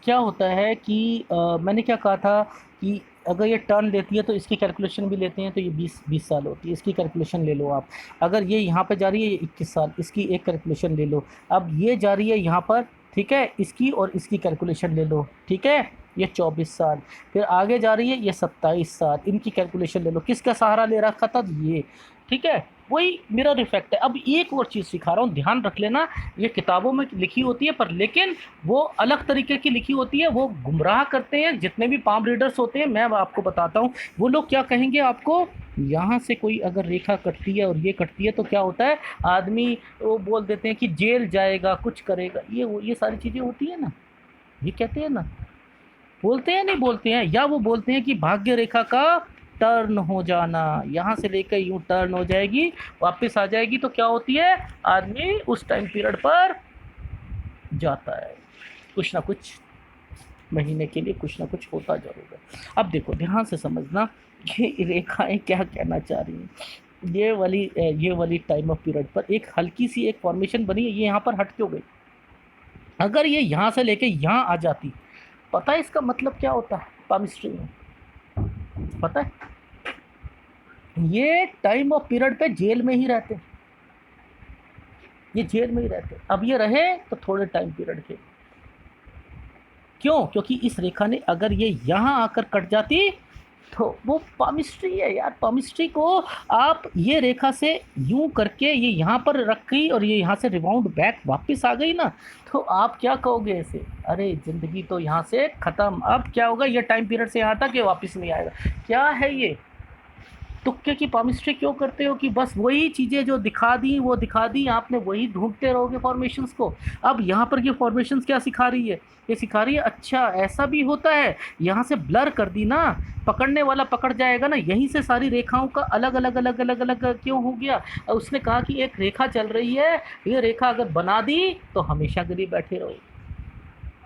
क्या होता है कि मैंने क्या कहा था कि अगर ये टर्न लेती है तो इसकी कैलकुलेशन भी लेते हैं, तो ये 20 साल होती है, इसकी कैलकुलेशन ले लो आप। अगर ये यहाँ पे जा रही है ये 21 साल, इसकी एक कैलकुलेशन ले लो। अब ये जा रही है यहाँ पर, ठीक है, इसकी और इसकी कैलकुलेशन ले लो, ठीक है, ये 24 साल। फिर आगे जा रही है ये 27 साल, इनकी कैलकुलेशन ले लो। किसका सहारा ले रखा था? ये, ठीक है, वही मिरर इफेक्ट है। अब एक और चीज़ सिखा रहा हूँ, ध्यान रख लेना, ये किताबों में लिखी होती है पर लेकिन वो अलग तरीके की लिखी होती है, वो गुमराह करते हैं जितने भी पाम रीडर्स होते हैं। मैं आपको बताता हूँ वो लोग क्या कहेंगे आपको। यहाँ से कोई अगर रेखा कटती है और ये कटती है तो क्या होता है, आदमी वो बोल देते हैं कि जेल जाएगा, कुछ करेगा, ये सारी चीज़ें होती है ना, ये कहते हैं ना, बोलते हैं नहीं बोलते हैं, या वो बोलते हैं कि भाग्य रेखा का टर्न हो जाना, यहाँ से लेकर यूं टर्न हो जाएगी, वापस आ जाएगी, तो क्या होती है, आदमी उस टाइम पीरियड पर जाता है, कुछ ना कुछ महीने के लिए कुछ ना कुछ होता जरूर है। अब देखो ध्यान से समझना, ये रेखाएं क्या कहना चाह रही हैं। ये वाली टाइम ऑफ पीरियड पर एक हल्की सी एक फॉर्मेशन बनी है, ये यहाँ पर हट क्यों गई? अगर ये यहाँ से लेके यहाँ आ जाती, पता है इसका मतलब क्या होता है पामिस्ट्री में? पता है, ये टाइम ऑफ पीरियड पे जेल में ही रहते, ये जेल में ही रहते। अब ये रहे तो थोड़े टाइम पीरियड के, क्यों? क्योंकि इस रेखा ने अगर ये यहाँ आकर कट जाती तो वो पामिस्ट्री है यार। पामिस्ट्री को आप ये रेखा से यूं करके ये यहाँ पर रख गई और ये यहाँ से रिबाउंड बैक वापस आ गई ना, तो आप क्या कहोगे ऐसे, अरे ज़िंदगी तो यहाँ से ख़त्म। अब क्या होगा, ये टाइम पीरियड से यहाँ तक ये वापस नहीं आएगा। क्या है ये तुक्के की पामिस्ट्री क्यों करते हो कि बस वही चीज़ें जो दिखा दी वो दिखा दी, आपने वही ढूंढते रहोगे फॉर्मेशंस को। अब यहाँ पर ये फॉर्मेशंस क्या सिखा रही है, ये सिखा रही है अच्छा ऐसा भी होता है, यहाँ से ब्लर कर दी ना, पकड़ने वाला पकड़ जाएगा ना, यहीं से सारी रेखाओं का अलग अलग अलग अलग अलग क्यों हो गया। उसने कहा कि एक रेखा चल रही है, ये रेखा अगर बना दी तो हमेशा के लिए बैठे रहो।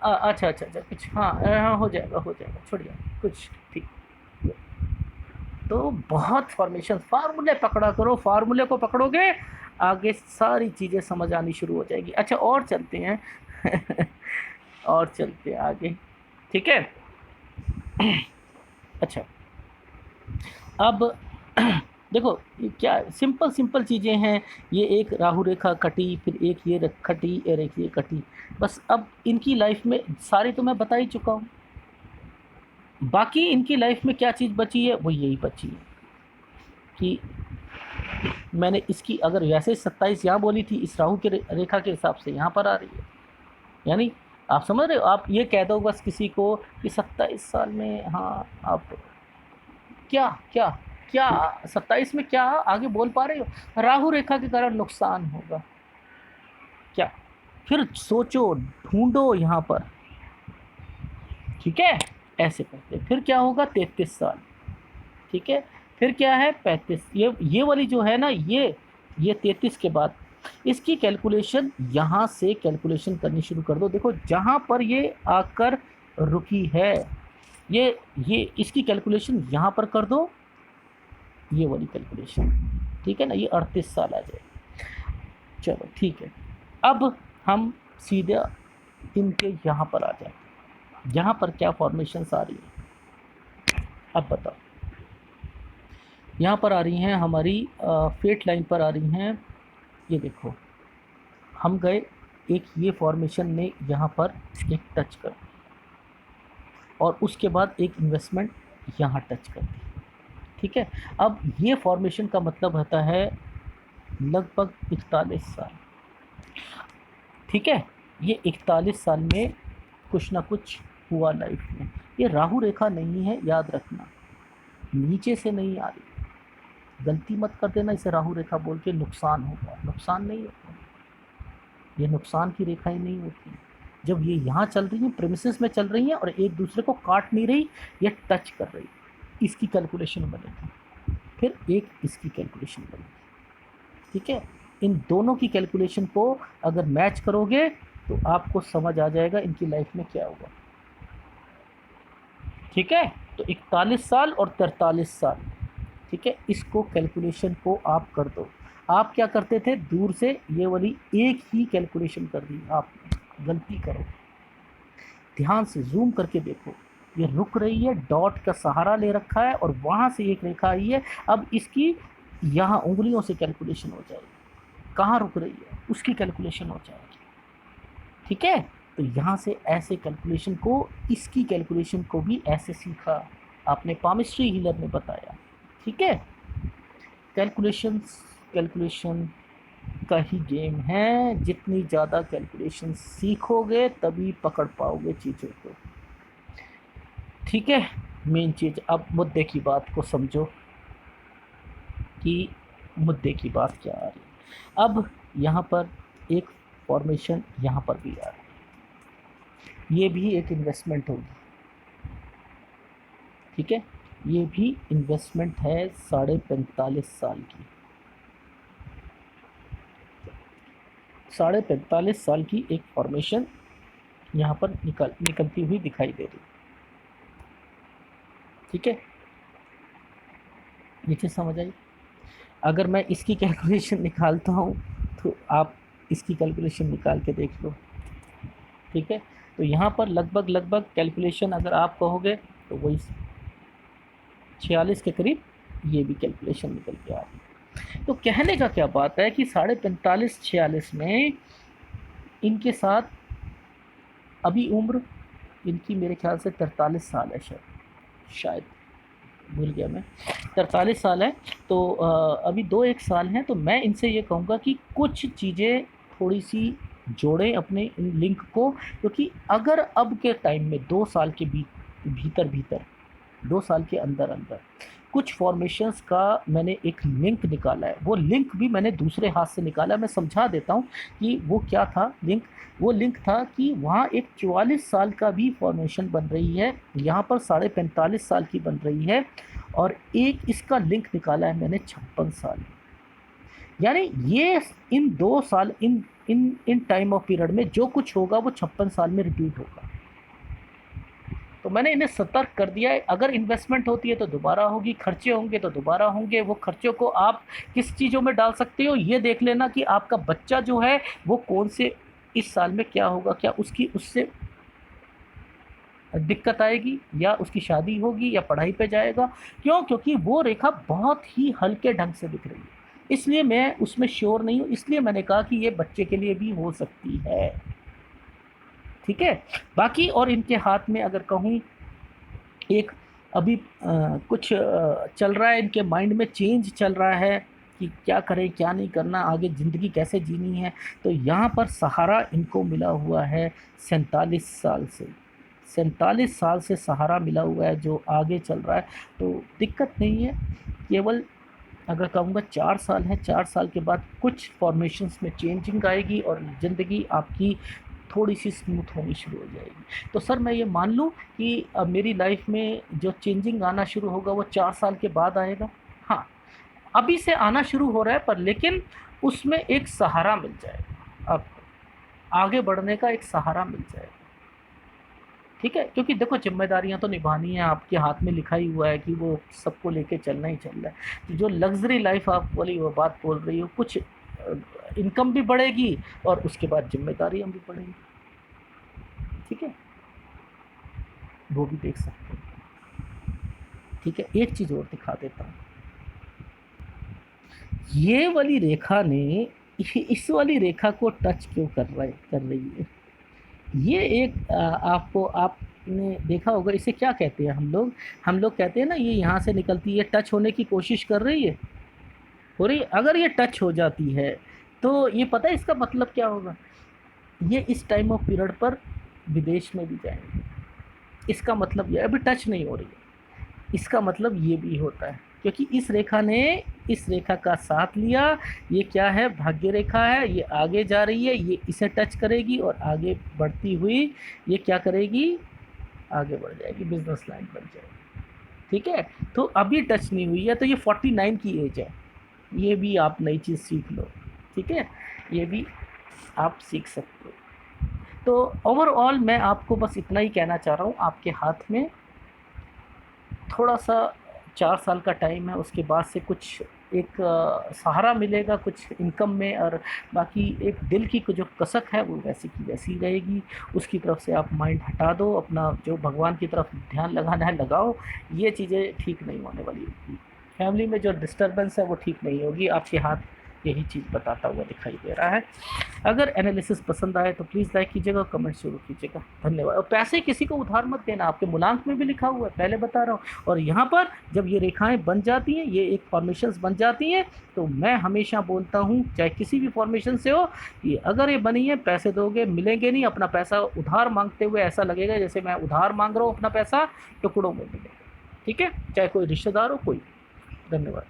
अच्छा अच्छा अच्छा, कुछ हाँ हो जाएगा, छोड़िए कुछ, ठीक। तो बहुत फॉर्मेशन, फार्मूले पकड़ा करो, फार्मूले को पकड़ोगे आगे सारी चीज़ें समझ आनी शुरू हो जाएगी। अच्छा और चलते हैं और चलते हैं आगे, ठीक है। अच्छा अब देखो ये क्या सिंपल सिंपल चीज़ें हैं, ये एक राहु रेखा कटी, फिर एक ये कटी और एक ये कटी, बस अब इनकी लाइफ में सारी तो मैं बता ही चुका हूँ। बाकी इनकी लाइफ में क्या चीज़ बची है, वो यही बची है कि मैंने इसकी अगर वैसे 27 यहाँ बोली थी, इस राहु के रेखा के हिसाब से यहाँ पर आ रही है। यानी आप समझ रहे हो, आप ये कह दो बस किसी को कि 27 साल में, हाँ आप क्या क्या क्या 27 में क्या आगे बोल पा रहे हो, राहु रेखा के कारण नुकसान होगा क्या? फिर सोचो, ढूंढो यहाँ पर, ठीक है, ऐसे करते फिर क्या होगा 33 साल, ठीक है, फिर क्या है 35, ये वाली जो है ना, ये 33 के बाद इसकी कैलकुलेशन यहाँ से कैलकुलेशन करनी शुरू कर दो। देखो जहाँ पर ये आकर रुकी है, ये इसकी कैलकुलेशन यहाँ पर कर दो, ये वाली कैलकुलेशन, ठीक है ना, ये 38 साल आ जाए। चलो ठीक है, अब हम सीधे इनके यहाँ पर आ जाए, यहाँ पर क्या फॉर्मेशंस आ रही है अब बताओ। यहाँ पर आ रही हैं हमारी फेट लाइन पर आ रही हैं, ये देखो हम गए, एक ये फॉर्मेशन ने यहाँ पर एक टच कर दी और उसके बाद एक इन्वेस्टमेंट यहाँ टच कर दी, ठीक है। अब ये फॉर्मेशन का मतलब होता है लगभग 41 साल, ठीक है। ये 41 साल में कुछ ना कुछ हुआ लाइफ में। ये राहु रेखा नहीं है, याद रखना, नीचे से नहीं आ रही, गलती मत कर देना इसे राहु रेखा बोल के, नुकसान होगा, नुकसान नहीं होता, ये नुकसान की रेखा ही नहीं होती। जब ये यहाँ चल रही है, प्रेमिसेस में चल रही हैं और एक दूसरे को काट नहीं रही, ये टच कर रही, इसकी कैलकुलेशन बनेगी, फिर एक इसकी कैलकुलेशन बनेगी, ठीक है। इन दोनों की कैलकुलेशन को अगर मैच करोगे तो आपको समझ आ जाएगा इनकी लाइफ में क्या होगा, ठीक है। तो 41 साल और 43 साल, ठीक है, इसको कैलकुलेशन को आप कर दो। आप क्या करते थे, दूर से ये वाली एक ही कैलकुलेशन कर दी, आप गलती करो, ध्यान से जूम करके देखो, ये रुक रही है, डॉट का सहारा ले रखा है और वहाँ से एक रेखा आई है। अब इसकी यहाँ उंगलियों से कैलकुलेशन हो जाएगी, कहाँ रुक रही है उसकी कैलकुलेशन हो जाएगी। ठीक है, तो यहाँ से ऐसे कैलकुलेशन को, इसकी कैलकुलेशन को भी ऐसे सीखा आपने, पामिस्ट्री हीलर ने बताया। ठीक है, कैलकुलेशन का ही गेम है, जितनी ज़्यादा कैलकुलेशन सीखोगे तभी पकड़ पाओगे चीज़ों को। ठीक है, मेन चीज़, अब मुद्दे की बात को समझो कि मुद्दे की बात क्या आ रही है। अब यहाँ पर एक फॉर्मेशन यहाँ पर भी आ रही है, ये भी एक इन्वेस्टमेंट होगी। ठीक है, ये भी इन्वेस्टमेंट है 45.5 साल की, 45.5 साल की एक फॉर्मेशन यहाँ पर निकलती हुई दिखाई दे रही। ठीक है, ये चीज़ समझ आई। अगर मैं इसकी कैलकुलेशन निकालता हूँ तो आप इसकी कैलकुलेशन निकाल के देख लो। ठीक है, तो यहाँ पर लगभग कैलकुलेशन अगर आप कहोगे तो वही 46 के करीब ये भी कैलकुलेशन निकल के आ रही है। तो कहने का क्या बात है कि 45.5-46 में इनके साथ अभी उम्र इनकी मेरे ख्याल से 43 साल है, शायद भूल गया मैं, 43 साल है। तो अभी 2-1 साल हैं, तो मैं इनसे ये कहूँगा कि कुछ चीज़ें थोड़ी सी जोड़ें अपने इन लिंक को, क्योंकि अगर अब के टाइम में 2 साल के भीतर 2 साल के अंदर कुछ फॉर्मेशंस का मैंने एक लिंक निकाला है, वो लिंक भी मैंने दूसरे हाथ से निकाला है। मैं समझा देता हूँ कि वो क्या था लिंक। वो लिंक था कि वहाँ एक 44 साल का भी फॉर्मेशन बन रही है, यहाँ पर 45.5 साल की बन रही है, और एक इसका लिंक निकाला है मैंने 56 साल। यानी ये इन 2 साल, इन टाइम ऑफ पीरियड में जो कुछ होगा वो 56 साल में रिपीट होगा। तो मैंने इन्हें सतर्क कर दिया है, अगर इन्वेस्टमेंट होती है तो दोबारा होगी, खर्चे होंगे तो दोबारा होंगे। वो खर्चों को आप किस चीज़ों में डाल सकते हो, ये देख लेना कि आपका बच्चा जो है वो कौन से इस साल में क्या होगा, क्या उसकी उससे दिक्कत आएगी, या उसकी शादी होगी, या पढ़ाई पे जाएगा। क्यों? क्योंकि वो रेखा बहुत ही हल्के ढंग से दिख रही है, इसलिए मैं उसमें श्योर नहीं हूँ, इसलिए मैंने कहा कि ये बच्चे के लिए भी हो सकती है। ठीक है, बाकी और इनके हाथ में अगर कहूँ एक अभी कुछ चल रहा है, इनके माइंड में चेंज चल रहा है कि क्या करें क्या नहीं करना, आगे ज़िंदगी कैसे जीनी है। तो यहाँ पर सहारा इनको मिला हुआ है 47 साल से, 47 साल से सहारा मिला हुआ है जो आगे चल रहा है। तो दिक्कत नहीं है, केवल अगर कहूँगा 4 साल है, 4 साल के बाद कुछ फॉर्मेशंस में चेंजिंग आएगी और ज़िंदगी आपकी थोड़ी सी स्मूथ होनी शुरू हो जाएगी। तो सर मैं ये मान लूँ कि अब मेरी लाइफ में जो चेंजिंग आना शुरू होगा वो 4 साल के बाद आएगा? हाँ, अभी से आना शुरू हो रहा है, पर लेकिन उसमें एक सहारा मिल जाएगा आपको, आगे बढ़ने का एक सहारा मिल जाएगा। ठीक है, क्योंकि देखो जिम्मेदारियां तो निभानी है, आपके हाथ में लिखा ही हुआ है कि वो सबको लेके चलना ही चल रहा है। तो जो लग्जरी लाइफ आप वाली वो बात बोल रही हो, कुछ इनकम भी बढ़ेगी और उसके बाद जिम्मेदारियां भी बढ़ेंगी। ठीक है, वो भी देख सकते हैं। ठीक है, एक चीज़ और दिखा देता हूँ। ये वाली रेखा ने इस वाली रेखा को टच क्यों कर रही है? ये एक आपको, आपने देखा होगा, इसे क्या कहते हैं हम लोग कहते हैं ना, ये यहाँ से निकलती है, टच होने की कोशिश कर रही है, हो रही है। अगर ये टच हो जाती है तो ये पता है इसका मतलब क्या होगा? ये इस टाइम ऑफ पीरियड पर विदेश में भी जाएंगे। इसका मतलब ये अभी टच नहीं हो रही है, इसका मतलब ये भी होता है, क्योंकि इस रेखा ने इस रेखा का साथ लिया। ये क्या है? भाग्य रेखा है, ये आगे जा रही है, ये इसे टच करेगी और आगे बढ़ती हुई ये क्या करेगी? आगे बढ़ जाएगी, बिजनेस लाइन बन जाएगी। ठीक है, तो अभी टच नहीं हुई है, तो ये 49 की एज है, ये भी आप नई चीज़ सीख लो। ठीक है, ये भी आप सीख सकते हो। तो ओवरऑल मैं आपको बस इतना ही कहना चाह रहा हूँ, आपके हाथ में थोड़ा सा 4 साल का टाइम है, उसके बाद से कुछ एक सहारा मिलेगा कुछ इनकम में, और बाकी एक दिल की जो कसक है वो वैसी की वैसी रहेगी। उसकी तरफ से आप माइंड हटा दो, अपना जो भगवान की तरफ ध्यान लगाना है लगाओ। ये चीज़ें ठीक नहीं होने वाली होगी। फैमिली में जो डिस्टर्बेंस है वो ठीक नहीं होगी। आपके हाथ यही चीज़ बताता हुआ दिखाई दे रहा है। अगर एनालिसिस पसंद आए तो प्लीज़ लाइक कीजिएगा, कमेंट जरूर कीजिएगा। धन्यवाद। और पैसे किसी को उधार मत देना, आपके मूलांक में भी लिखा हुआ है, पहले बता रहा हूँ। और यहाँ पर जब ये रेखाएं बन जाती हैं, ये एक फॉर्मेशंस बन जाती हैं, तो मैं हमेशा बोलता हूँ चाहे किसी भी फॉर्मेशन से हो, ये अगर ये बनी है पैसे दोगे मिलेंगे नहीं। अपना पैसा उधार मांगते हुए ऐसा लगेगा जैसे मैं उधार मांग रहा हूँ, अपना पैसा टुकड़ों में मिलेगा। ठीक है, चाहे कोई रिश्तेदार हो कोई। धन्यवाद।